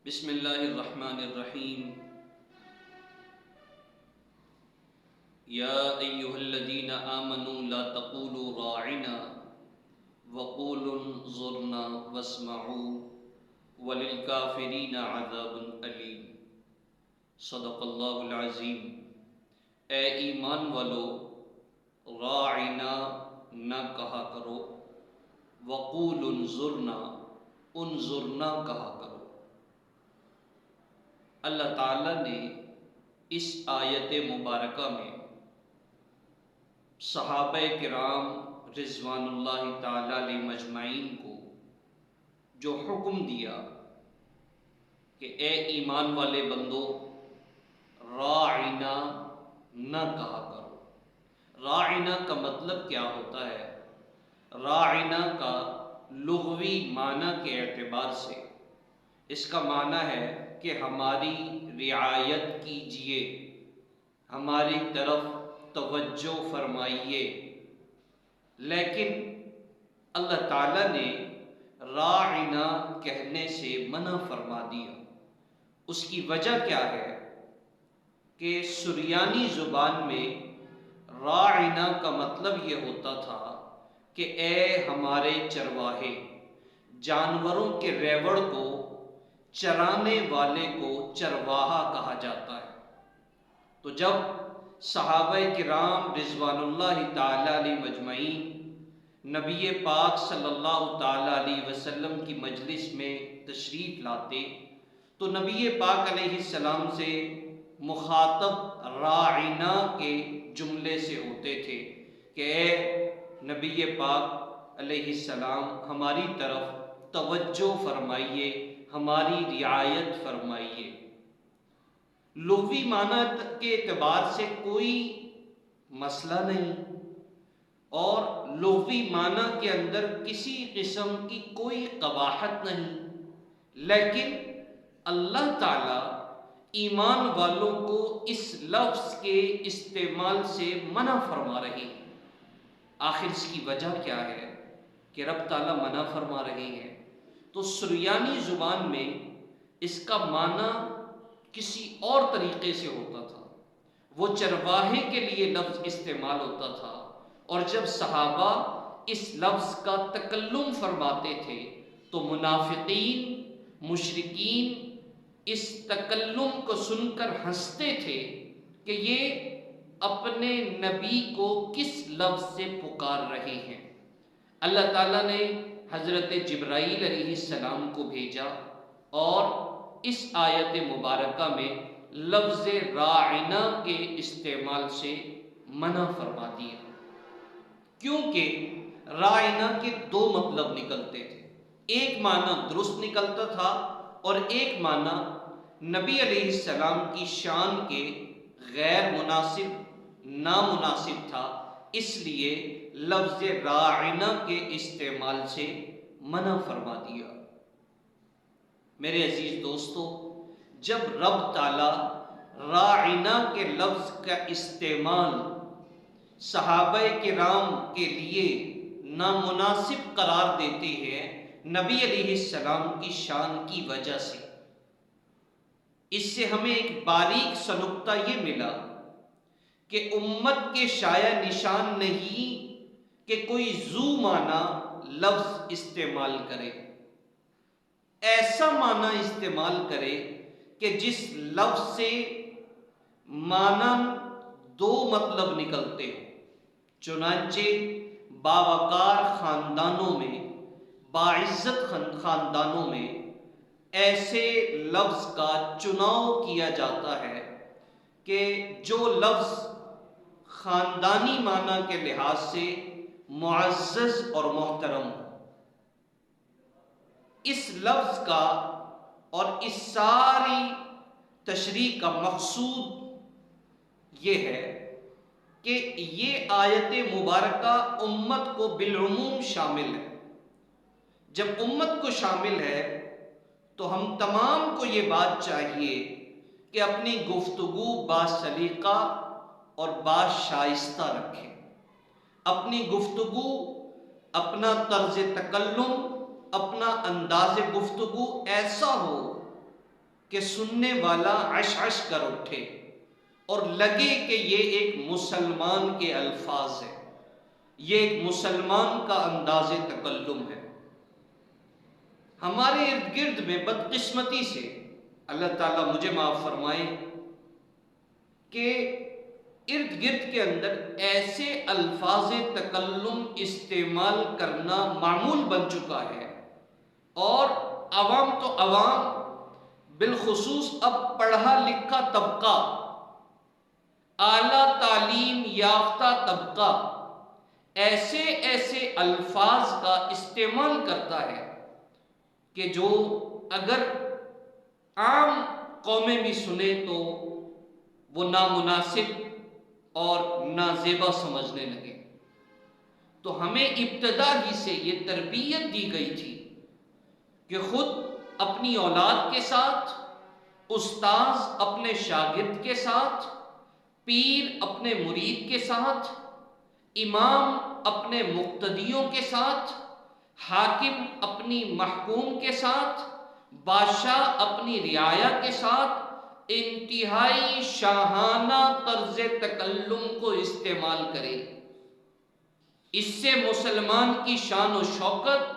بسم اللہ الرحمن الرحیم یا ایہا الذین آمنوا لا تقولوا راعنا وقولوا انظرنا واسمعوا وللکافرین عذاب علیم۔ صدق اللہ العظیم۔ اے ایمان والو، راعنا نہ کہا کرو، وقولوا انظرنا انظرنا کہا کرو۔ اللہ تعالیٰ نے اس آیت مبارکہ میں صحابہ کرام رضوان اللہ تعالیٰ علیہ مجمعین کو جو حکم دیا کہ اے ایمان والے بندو، راعنا نہ کہا کرو۔ راعنا کا مطلب کیا ہوتا ہے؟ راعنا کا لغوی معنی کے اعتبار سے اس کا معنی ہے کہ ہماری رعایت کیجیے، ہماری طرف توجہ فرمائیے۔ لیکن اللہ تعالیٰ نے راعنا کہنے سے منع فرما دیا۔ اس کی وجہ کیا ہے کہ سریانی زبان میں راعنا کا مطلب یہ ہوتا تھا کہ اے ہمارے چرواہے، جانوروں کے ریوڑ کو چرانے والے کو چرواہا کہا جاتا ہے۔ تو جب صحابہ کرام رضوان اللہ تعالیٰ علیہ مجمعین نبی پاک صلی اللہ تعالیٰ علیہ وسلم کی مجلس میں تشریف لاتے تو نبی پاک علیہ السلام سے مخاطب راعنا کے جملے سے ہوتے تھے کہ اے نبی پاک علیہ السلام، ہماری طرف توجہ فرمائیے، ہماری رعایت فرمائیے۔ لغوی معنی کے اعتبار سے کوئی مسئلہ نہیں، اور لغوی معنی کے اندر کسی قسم کی کوئی قباحت نہیں، لیکن اللہ تعالیٰ ایمان والوں کو اس لفظ کے استعمال سے منع فرما رہے ہیں۔ آخر اس کی وجہ کیا ہے کہ رب تعالیٰ منع فرما رہے ہیں؟ تو سریانی زبان میں اس کا معنی کسی اور طریقے سے ہوتا تھا، وہ چرواہے کے لیے لفظ استعمال ہوتا تھا، اور جب صحابہ اس لفظ کا تکلم فرماتے تھے تو منافقین، مشرکین اس تکلم کو سن کر ہنستے تھے کہ یہ اپنے نبی کو کس لفظ سے پکار رہے ہیں۔ اللہ تعالیٰ نے حضرت جبرائیل علیہ السلام کو بھیجا اور اس آیت مبارکہ میں لفظ راعنا کے استعمال سے منع فرما دیا، کیونکہ راعنا کے دو مطلب نکلتے تھے۔ ایک معنی درست نکلتا تھا اور ایک معنی نبی علیہ السلام کی شان کے غیر مناسب، نامناسب تھا، اس لیے لفظ راعنا کے استعمال سے منع فرما دیا۔ میرے عزیز دوستو، جب رب تعالیٰ راعنا کے لفظ کا استعمال صحابہ کرام کے لیے نامناسب قرار دیتے ہیں نبی علیہ السلام کی شان کی وجہ سے، اس سے ہمیں ایک باریک سا نکتہ یہ ملا کہ امت کے شایع نشان نہیں کہ کوئی ذو معنی لفظ استعمال کرے، ایسا معنی استعمال کرے کہ جس لفظ سے معنی دو مطلب نکلتے ہوں۔ چنانچہ باوقار خاندانوں میں، باعزت خاندانوں میں ایسے لفظ کا چناؤ کیا جاتا ہے کہ جو لفظ خاندانی معنی کے لحاظ سے معزز اور محترم ہو۔ اس لفظ کا اور اس ساری تشریح کا مقصود یہ ہے کہ یہ آیت مبارکہ امت کو بالعموم شامل ہے۔ جب امت کو شامل ہے تو ہم تمام کو یہ بات چاہیے کہ اپنی گفتگو باسلیقہ اور باشائستہ رکھیں۔ اپنی گفتگو، اپنا طرز تکلم، اپنا انداز گفتگو ایسا ہو کہ سننے والا عش عش کر اٹھے اور لگے کہ یہ ایک مسلمان کے الفاظ ہیں، یہ ایک مسلمان کا انداز تکلم ہے۔ ہمارے ارد گرد میں بدقسمتی سے، اللہ تعالیٰ مجھے معاف فرمائے، کہ ارد گرد کے اندر ایسے الفاظ تکلم استعمال کرنا معمول بن چکا ہے، اور عوام تو عوام، بالخصوص اب پڑھا لکھا طبقہ، اعلیٰ تعلیم یافتہ طبقہ ایسے ایسے الفاظ کا استعمال کرتا ہے کہ جو اگر عام قومیں بھی سنیں تو وہ نامناسب اور نازیبا سمجھنے لگے۔ تو ہمیں ابتدا ہی سے یہ تربیت دی گئی تھی کہ خود اپنی اولاد کے ساتھ، استاذ اپنے شاگرد کے ساتھ، پیر اپنے مرید کے ساتھ، امام اپنے مقتدیوں کے ساتھ، حاکم اپنی محکوم کے ساتھ، بادشاہ اپنی رعایا کے ساتھ انتہائی شاہانہ طرز تکلم کو استعمال کرے۔ اس سے مسلمان کی شان و شوکت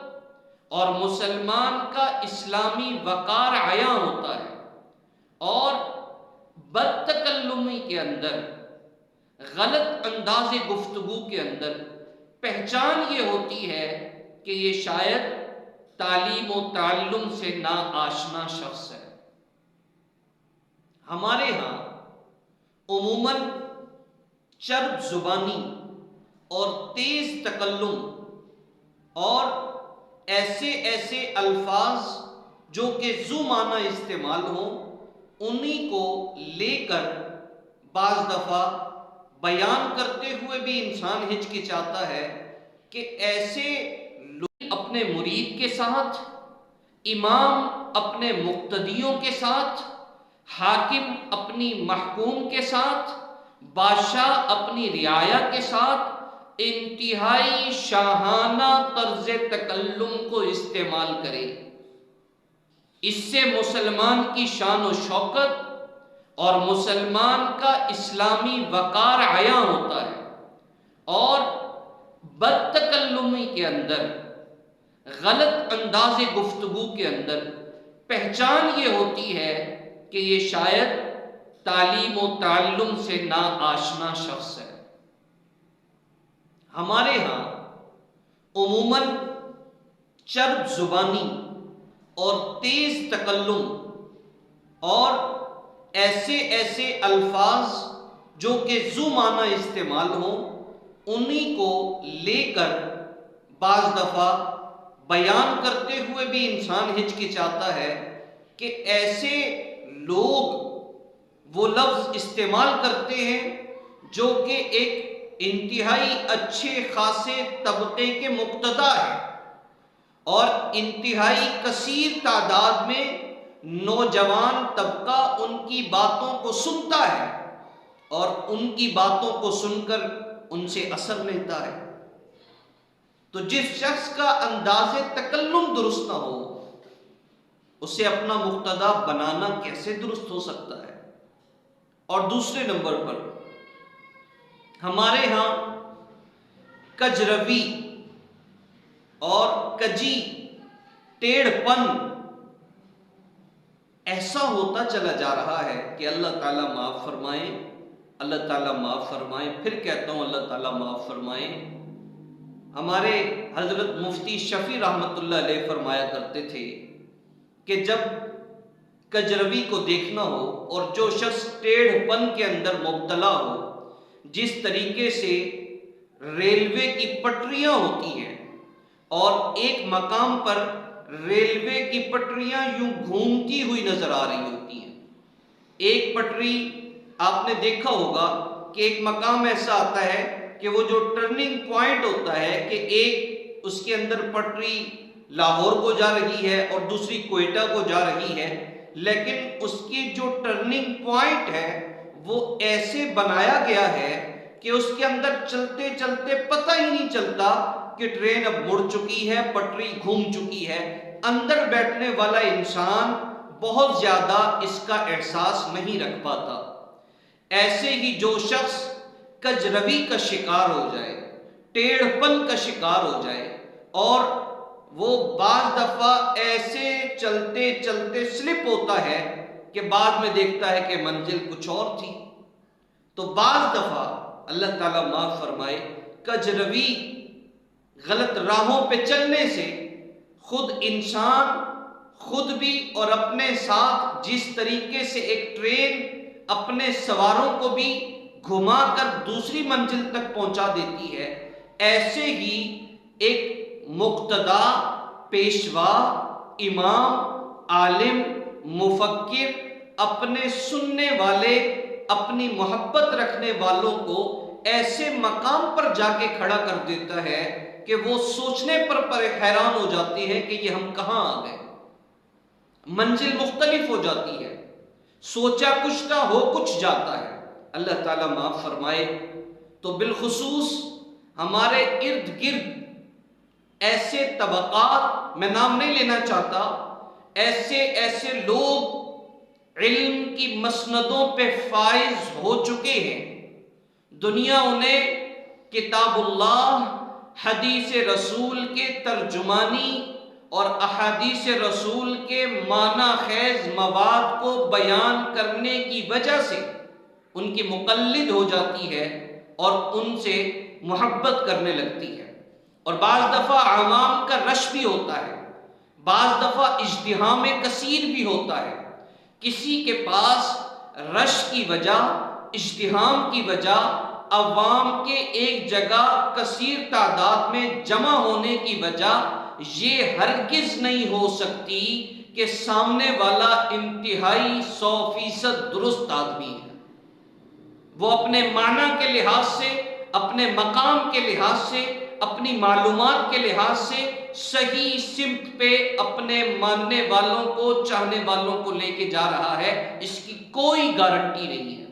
اور مسلمان کا اسلامی وقار عیاں ہوتا ہے، اور بد تکلمی کے اندر، غلط انداز گفتگو کے اندر پہچان یہ ہوتی ہے کہ یہ شاید تعلیم و تعلم سے ناآشنا شخص ہے۔ ہمارے ہاں عموماً چرب زبانی اور تیز تکلم اور ایسے ایسے الفاظ جو کہ ذو معنی استعمال ہوں، انہی کو لے کر بعض دفعہ بیان کرتے ہوئے بھی انسان ہچکچاتا ہے کہ ایسے لوگ اپنے مرید کے ساتھ، امام اپنے مقتدیوں کے ساتھ، حاکم اپنی محکوم کے ساتھ، بادشاہ اپنی رعایا کے ساتھ انتہائی شاہانہ طرز تکلم کو استعمال کرے۔ اس سے مسلمان کی شان و شوکت اور مسلمان کا اسلامی وقار عیاں ہوتا ہے، اور بد تکلمی کے اندر، غلط انداز گفتگو کے اندر پہچان یہ ہوتی ہے کہ یہ شاید تعلیم و تعلم سے ناآشنا شخص ہے۔ ہمارے ہاں عموماً چرب زبانی اور تیز تکلم اور ایسے ایسے الفاظ جو کہ ذو معنی استعمال ہوں، انہی کو لے کر بعض دفعہ بیان کرتے ہوئے بھی انسان ہچکچاتا ہے کہ ایسے لوگ وہ لفظ استعمال کرتے ہیں جو کہ ایک انتہائی اچھے خاصے طبقے کے مقتدا ہیں، اور انتہائی کثیر تعداد میں نوجوان طبقہ ان کی باتوں کو سنتا ہے اور ان کی باتوں کو سن کر ان سے اثر لیتا ہے۔ تو جس شخص کا انداز تکلم درست نہ ہو، اسے اپنا مقتدا بنانا کیسے درست ہو سکتا ہے؟ اور دوسرے نمبر پر ہمارے ہاں کجروی اور کجی، ٹیڑھ پن ایسا ہوتا چلا جا رہا ہے کہ اللہ تعالیٰ معاف فرمائے، اللہ تعالیٰ معاف فرمائے، پھر کہتا ہوں اللہ تعالیٰ معاف فرمائے۔ ہمارے حضرت مفتی شفیع رحمۃ اللہ علیہ فرمایا کرتے تھے کہ جب کجروی کو دیکھنا ہو اور جو شخص ٹیڑھ پن کے اندر مبتلا ہو، جس طریقے سے ریلوے کی پٹریاں ہوتی ہیں اور ایک مقام پر ریلوے کی پٹریاں یوں گھومتی ہوئی نظر آ رہی ہوتی ہیں، ایک پٹری آپ نے دیکھا ہوگا کہ ایک مقام ایسا آتا ہے کہ وہ جو ٹرننگ پوائنٹ ہوتا ہے کہ ایک اس کے اندر پٹری لاہور کو جا رہی ہے اور دوسری کوئٹہ کو جا رہی ہے، لیکن اس کی جو ٹرننگ پوائنٹ ہے وہ ایسے بنایا گیا ہے کہ اس کے اندر چلتے چلتے پتہ ہی نہیں چلتا کہ ٹرین اب مڑ چکی ہے، پٹری گھوم چکی ہے۔ اندر بیٹھنے والا انسان بہت زیادہ اس کا احساس نہیں رکھ پاتا۔ ایسے ہی جو شخص کجروی کا شکار ہو جائے، ٹیڑھ پن کا شکار ہو جائے، اور وہ بعض دفعہ ایسے چلتے چلتے سلپ ہوتا ہے کہ بعد میں دیکھتا ہے کہ منزل کچھ اور تھی، تو بعض دفعہ اللہ تعالیٰ معاف فرمائے کجروی غلط راہوں پہ چلنے سے خود انسان خود بھی اور اپنے ساتھ جس طریقے سے ایک ٹرین اپنے سواروں کو بھی گھما کر دوسری منزل تک پہنچا دیتی ہے، ایسے ہی ایک مقتدا، پیشوا، امام، عالم، مفکر اپنے سننے والے، اپنی محبت رکھنے والوں کو ایسے مقام پر جا کے کھڑا کر دیتا ہے کہ وہ سوچنے پر حیران ہو جاتی ہے کہ یہ ہم کہاں آ گئے۔ منزل مختلف ہو جاتی ہے، سوچا کچھ تھا ہو کچھ جاتا ہے۔ اللہ تعالیٰ معاف فرمائے۔ تو بالخصوص ہمارے ارد گرد ایسے طبقات، میں نام نہیں لینا چاہتا، ایسے لوگ علم کی مسندوں پہ فائز ہو چکے ہیں، دنیا انہیں کتاب اللہ، حدیث رسول کے ترجمانی اور احادیث رسول کے معنی خیز مواد کو بیان کرنے کی وجہ سے ان کی مقلد ہو جاتی ہے اور ان سے محبت کرنے لگتی ہے۔ اور بعض دفعہ عوام کا رش بھی ہوتا ہے، بعض دفعہ ازدحام کثیر بھی ہوتا ہے۔ کسی کے پاس رش کی وجہ، ازدحام کی وجہ، عوام کے ایک جگہ کثیر تعداد میں جمع ہونے کی وجہ یہ ہرگز نہیں ہو سکتی کہ سامنے والا انتہائی 100% درست آدمی ہے، وہ اپنے معنی کے لحاظ سے، اپنے مقام کے لحاظ سے، اپنی معلومات کے لحاظ سے صحیح سمت پہ اپنے ماننے والوں کو، چاہنے والوں کو لے کے جا رہا ہے، اس کی کوئی گارنٹی نہیں ہے۔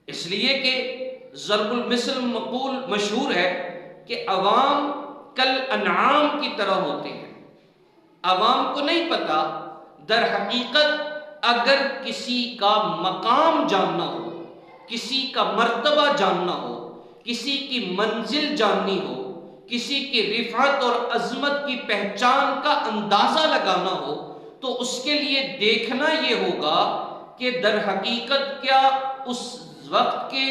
اس لیے کہ ضرب المثل مقول مشہور ہے کہ عوام کل انعام کی طرح ہوتے ہیں۔ عوام کو نہیں پتا در حقیقت اگر کسی کا مقام جاننا ہو، کسی کا مرتبہ جاننا ہو، کسی کی منزل جاننی ہو، کسی کی رفعت اور عظمت کی پہچان کا اندازہ لگانا ہو، تو اس کے لیے دیکھنا یہ ہوگا کہ در حقیقت کیا اس وقت کے،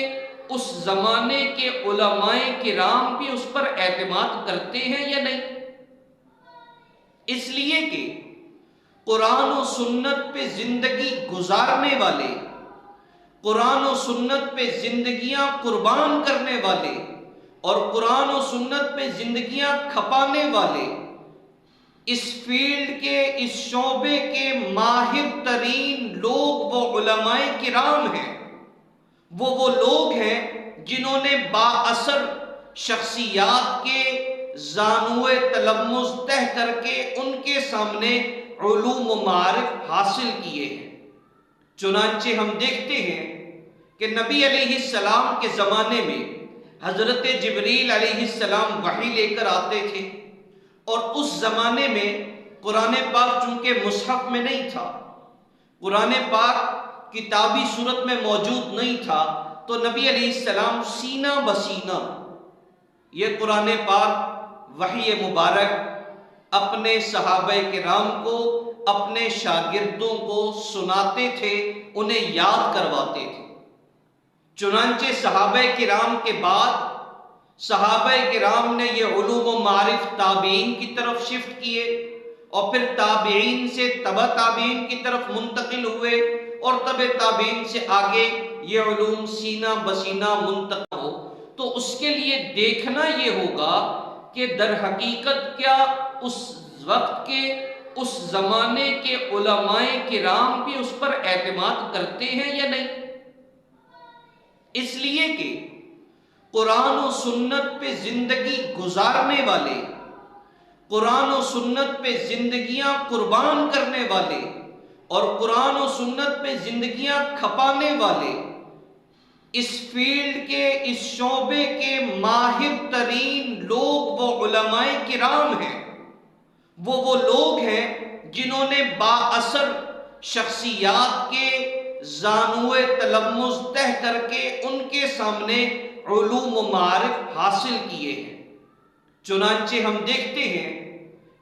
اس زمانے کے علماء کرام بھی اس پر اعتماد کرتے ہیں یا نہیں۔ اس لیے کہ قرآن و سنت پہ زندگی گزارنے والے، قرآن و سنت پہ زندگیاں قربان کرنے والے اور قرآن و سنت پہ زندگیاں کھپانے والے، اس فیلڈ کے، اس شعبے کے ماہر ترین لوگ وہ علماء کرام ہیں۔ وہ لوگ ہیں جنہوں نے با اثر شخصیات کے زانوئے تلمذ تہ کر کے ان کے سامنے علوم و معارف حاصل کیے ہیں۔ چنانچہ ہم دیکھتے ہیں کہ نبی علیہ السلام کے زمانے میں حضرت جبریل علیہ السلام وحی لے کر آتے تھے، اور اس زمانے میں قرآن پاک چونکہ مصحف میں نہیں تھا، قرآن پاک کتابی صورت میں موجود نہیں تھا، تو نبی علیہ السلام سینہ بسینہ یہ قرآن پاک وحی مبارک اپنے صحابہ کرام کو، اپنے شاگردوں کو سناتے تھے، انہیں یاد کرواتے تھے۔ چنانچہ صحابہ کرام کے بعد صحابہ کرام نے یہ علوم و معارف تابعین کی طرف شفٹ کیے، اور پھر تابعین سے تبع تابعین کی طرف منتقل ہوئے، اور تبع تابعین سے آگے یہ علوم سینہ بسینہ منتقل ہو۔ تو اس کے لیے دیکھنا یہ ہوگا کہ در حقیقت کیا اس وقت کے، اس زمانے کے علماء کرام بھی اس پر اعتماد کرتے ہیں یا نہیں۔ اس لیے کہ قرآن و سنت پہ زندگی گزارنے والے، قرآن و سنت پہ زندگیاں قربان کرنے والے اور قرآن و سنت پہ زندگیاں کھپانے والے، اس فیلڈ کے، اس شعبے کے ماہر ترین لوگ وہ علماء کرام ہیں۔ وہ لوگ ہیں جنہوں نے با اثر شخصیات کے زانوئے تلمذ تہ کر کے ان کے سامنے علوم و معارف حاصل کیے ہیں۔ چنانچہ ہم دیکھتے ہیں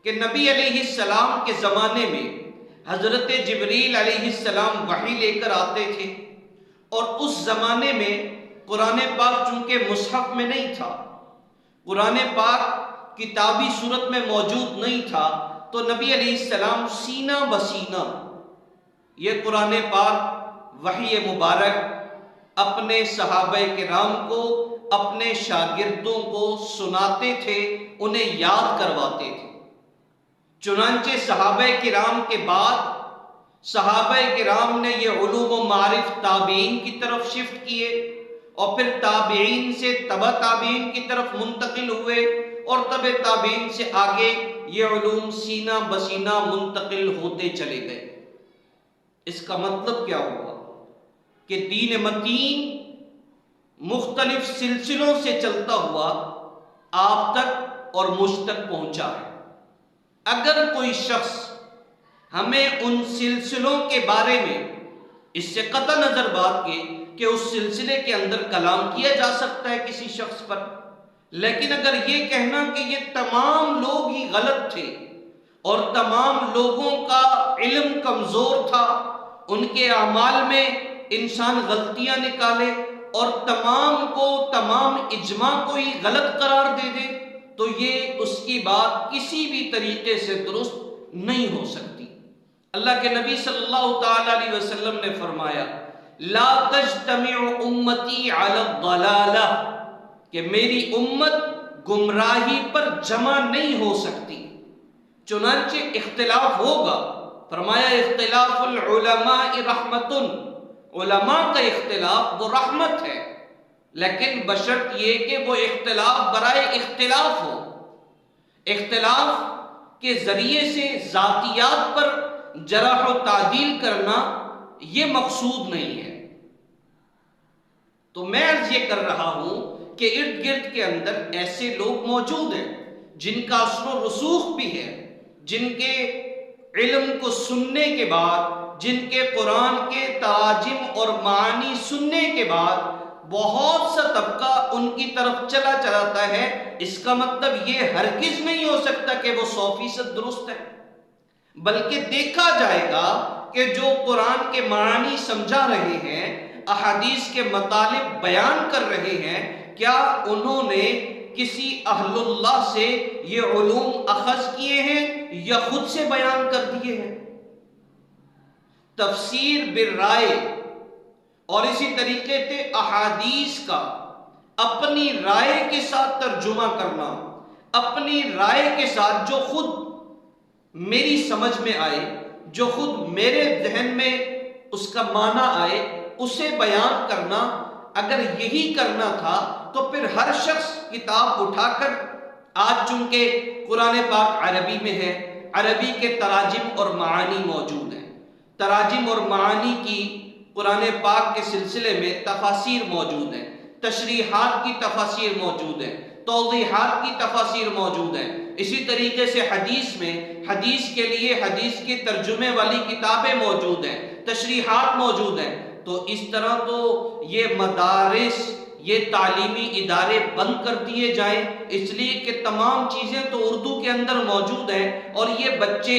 کہ نبی علیہ السلام کے زمانے میں حضرت جبریل علیہ السلام وحی لے کر آتے تھے، اور اس زمانے میں قرآن پاک چونکہ مصحف میں نہیں تھا، قرآن پاک کتابی صورت میں موجود نہیں تھا، تو نبی علیہ السلام سینہ بسینہ یہ قرآن پاک وحی مبارک اپنے صحابہ کرام کو، اپنے شاگردوں کو سناتے تھے، انہیں یاد کرواتے تھے۔ چنانچہ صحابہ کرام کے بعد صحابہ کرام نے یہ علوم و معارف تابعین کی طرف شفٹ کیے، اور پھر تابعین سے تبع تابعین کی طرف منتقل ہوئے، اور تبع تابعین سے آگے یہ علوم سینہ بسینہ منتقل ہوتے چلے گئے۔ اس کا مطلب کیا ہوا کہ دین متین مختلف سلسلوں سے چلتا ہوا آپ تک اور مجھ تک پہنچا ہے۔ اگر کوئی شخص ہمیں ان سلسلوں کے بارے میں، اس سے قطع نظر بات کے کہ اس سلسلے کے اندر کلام کیا جا سکتا ہے کسی شخص پر، لیکن اگر یہ کہنا کہ یہ تمام لوگ ہی غلط تھے اور تمام لوگوں کا علم کمزور تھا، ان کے اعمال میں انسان غلطیاں نکالے، اور تمام اجماع کو ہی غلط قرار دے دے، تو یہ اس کی بات کسی بھی طریقے سے درست نہیں ہو سکتی۔ اللہ کے نبی صلی اللہ تعالی علیہ وسلم نے فرمایا لا تجتمع امتی علی الضلالہ، کہ میری امت گمراہی پر جمع نہیں ہو سکتی، چنانچہ اختلاف ہوگا۔ فرمایا اختلاف العلماء رحمت، علماء کا اختلاف وہ رحمت ہے، لیکن بشرط یہ کہ وہ اختلاف برائے اختلاف ہو، اختلاف کے ذریعے سے ذاتیات پر جرح و تعدیل کرنا یہ مقصود نہیں ہے۔ تو میں عرض یہ کر رہا ہوں کہ ارد گرد کے اندر ایسے لوگ موجود ہیں جن کا اثر و رسوخ بھی ہے، جن کے علم کو سننے کے بعد، جن کے قرآن کے تراجم اور معانی سننے کے بعد بہت سا طبقہ ان کی طرف چلا جاتا ہے، اس کا مطلب یہ ہرگز نہیں ہو سکتا کہ وہ 100% درست ہے، بلکہ دیکھا جائے گا کہ جو قرآن کے معانی سمجھا رہے ہیں، احادیث کے مطالب بیان کر رہے ہیں، کیا انہوں نے کسی اہل اللہ سے یہ علوم اخذ کیے ہیں یا خود سے بیان کر دیے ہیں؟ تفسیر بالرائے اور اسی طریقے سے احادیث کا اپنی رائے کے ساتھ ترجمہ کرنا، اپنی رائے کے ساتھ جو خود میری سمجھ میں آئے، جو خود میرے ذہن میں اس کا معنی آئے، اسے بیان کرنا، اگر یہی کرنا تھا تو پھر ہر شخص کتاب اٹھا کر، آج چونکہ قرآن پاک عربی میں ہے، عربی کے تراجم اور معانی موجود ہیں، تراجم اور معانی کی قرآن پاک کے سلسلے میں تفاسیر موجود ہیں، تشریحات کی تفاسیر موجود ہیں، توضیحات کی تفاسیر موجود ہیں، اسی طریقے سے حدیث میں حدیث کے لیے حدیث کے ترجمے والی کتابیں موجود ہیں، تشریحات موجود ہیں۔ تو اس طرح تو یہ مدارس، یہ تعلیمی ادارے بند کر دیے جائیں، اس لیے کہ تمام چیزیں تو اردو کے اندر موجود ہیں، اور یہ بچے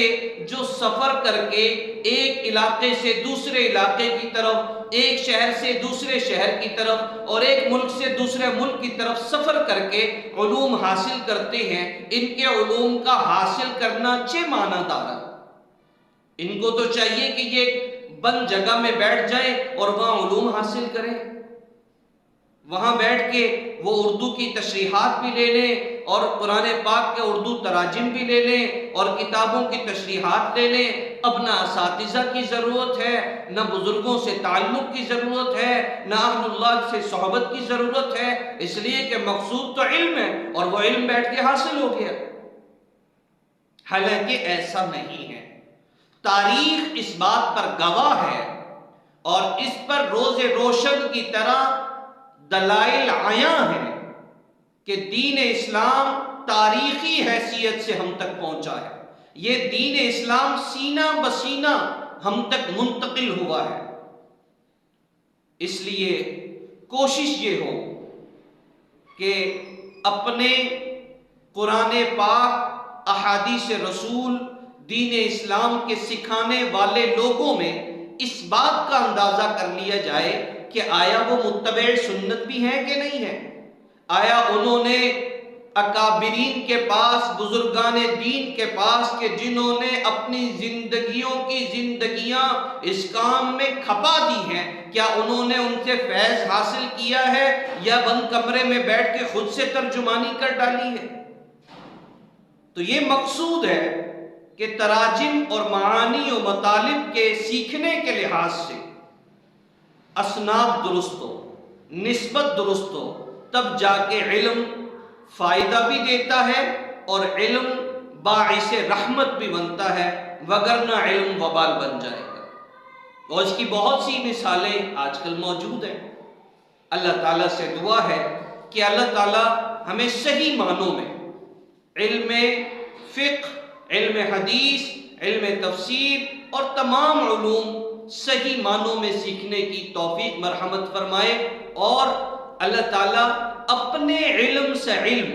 جو سفر کر کے ایک علاقے سے دوسرے علاقے کی طرف، ایک شہر سے دوسرے شہر کی طرف اور ایک ملک سے دوسرے ملک کی طرف سفر کر کے علوم حاصل کرتے ہیں، ان کے علوم کا حاصل کرنا چہ معنی دار ہے۔ ان کو تو چاہیے کہ یہ بند جگہ میں بیٹھ جائیں اور وہاں علوم حاصل کریں، وہاں بیٹھ کے وہ اردو کی تشریحات بھی لے لیں اور قرآن پاک کے اردو تراجم بھی لے لیں اور کتابوں کی تشریحات لے لیں۔ اب نہ اساتذہ کی ضرورت ہے، نہ بزرگوں سے تعلق کی ضرورت ہے، نہ اہل اللہ سے صحبت کی ضرورت ہے، اس لیے کہ مقصود تو علم ہے اور وہ علم بیٹھ کے حاصل ہو گیا۔ حالانکہ ایسا نہیں ہے، تاریخ اس بات پر گواہ ہے اور اس پر روز روشن کی طرح دلائل عیاں ہیں کہ دین اسلام تاریخی حیثیت سے ہم تک پہنچا ہے۔ یہ دین اسلام سینہ بسینہ ہم تک منتقل ہوا ہے۔ اس لیے کوشش یہ ہو کہ اپنے قرآن پاک، احادیث رسول، دین اسلام کے سکھانے والے لوگوں میں اس بات کا اندازہ کر لیا جائے کہ آیا وہ متبع سنت بھی ہیں کہ نہیں ہے، آیا انہوں نے اکابرین کے پاس، بزرگان دین کے پاس کہ جنہوں نے اپنی زندگیاں اس کام میں کھپا دی ہیں، کیا انہوں نے ان سے فیض حاصل کیا ہے یا بند کمرے میں بیٹھ کے خود سے ترجمانی کر ڈالی ہے؟ تو یہ مقصود ہے کہ تراجم اور معانی و مطالب کے سیکھنے کے لحاظ سے اسناد درست ہو، نسبت درست ہو، تب جا کے علم فائدہ بھی دیتا ہے اور علم باعث رحمت بھی بنتا ہے، وگرنہ علم وبال بن جائے گا۔ اور اس کی بہت سی مثالیں آج کل موجود ہیں۔ اللہ تعالیٰ سے دعا ہے کہ اللہ تعالیٰ ہمیں صحیح معنوں میں علم فقہ، علم حدیث، علم تفسیر اور تمام علوم صحیح معنوں میں سیکھنے کی توفیق مرحمت فرمائے، اور اللہ تعالیٰ اپنے علم سے علم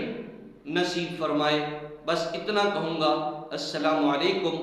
نصیب فرمائے۔ بس اتنا کہوں گا۔ السلام علیکم۔